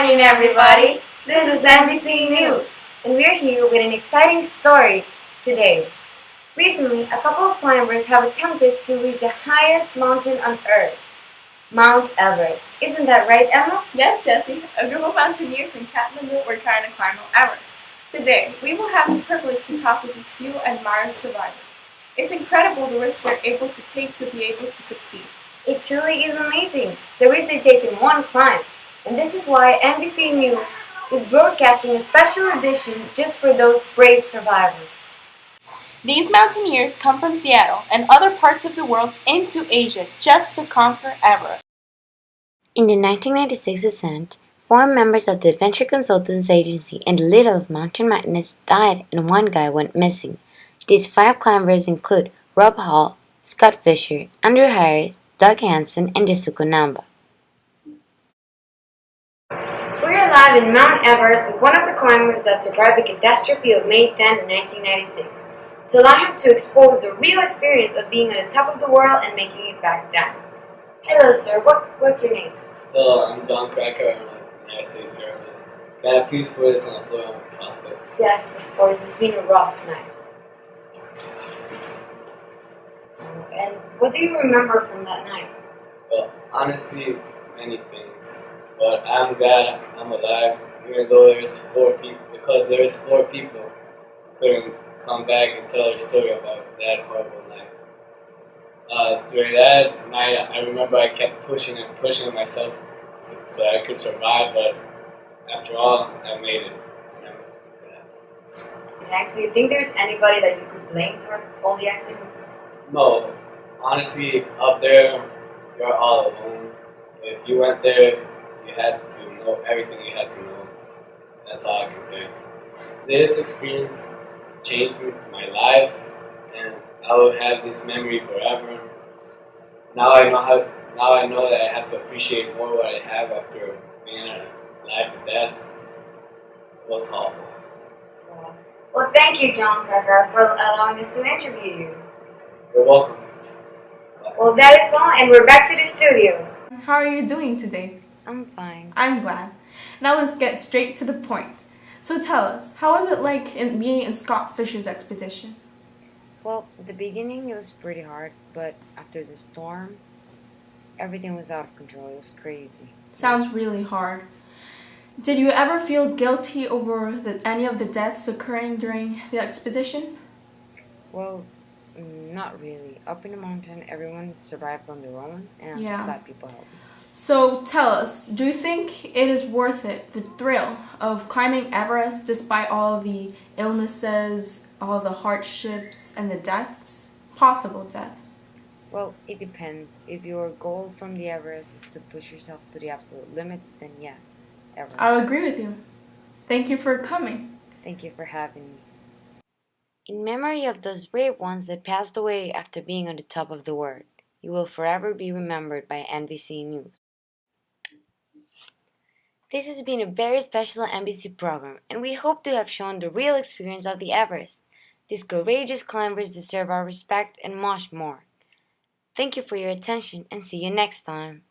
morning, everybody. This is NBC News, and we're here with an exciting story today. Recently, a couple of climbers have attempted to reach the highest mountain on Earth, Mount Everest. Isn't that right, Emma? Yes, Jessy. A group of mountaineers in Kathmandu were trying to climb Mount Everest. Today, we will have the privilege to talk with these few admired survivors. It's incredible the risk they're able to take to be able to succeed. It truly is amazing, the risk they take in one climb. And this is why NBC News is broadcasting a special edition just for those brave survivors. These mountaineers come from Seattle and other parts of the world into Asia just to conquer Everest. In the 1996 ascent, 4 members of the Adventure Consultants Agency and the Little of Mountain Madness died and 1 guy went missing. These 5 climbers include Rob Hall, Scott Fisher, Andrew Harris, Doug Hansen, and Jessica Namba. We're live in Mount Everest with one of the climbers that survived the catastrophe of May 10, 1996, to allow him to expose the real experience of being on the top of the world and making it back down. Hello, sir. What's your name? Hello, I'm Don Cracker. I'm a United States journalist. Can I please put this on the floor? I'm exhausted. Yes, of course. It's been a rough night. And what do you remember from that night? Well, honestly, many things. But I'm glad I'm alive, even though there's 4 people, because there's 4 people who couldn't come back and tell their story about that horrible night. During that night, I remember I kept pushing myself so I could survive, but after all, I made it. Thanks. Do you think there's anybody that you could blame for all the accidents? No, honestly, up there, you're all alone. If you went there, you had to know everything you had to know. That's all I can say. This experience changed my life, and I will have this memory forever. Now I know that I have to appreciate more what I have after being in a life and death. It was awful. Well, thank you, John Cracker, for allowing us to interview you. You're welcome. Bye. Well, that is all, and we're back to the studio. How are you doing today? I'm fine. I'm glad. Now let's get straight to the point. So tell us, how was it like being in Scott Fisher's expedition? Well, at the beginning it was pretty hard, but after the storm, everything was out of control. It was crazy. Sounds really hard. Did you ever feel guilty over any of the deaths occurring during the expedition? Well, not really. Up in the mountain, everyone survived on their own, and I'm just glad people helped me. So tell us, do you think it is worth it, the thrill of climbing Everest despite all of the illnesses, all the hardships, and the deaths, possible deaths? Well, it depends. If your goal from the Everest is to push yourself to the absolute limits, then yes, Everest. I would agree with you. Thank you for coming. Thank you for having me. In memory of those brave ones that passed away after being on the top of the world, you will forever be remembered by NBC News. This has been a very special NBC program, and we hope to have shown the real experience of the Everest. These courageous climbers deserve our respect and much more. Thank you for your attention, and see you next time.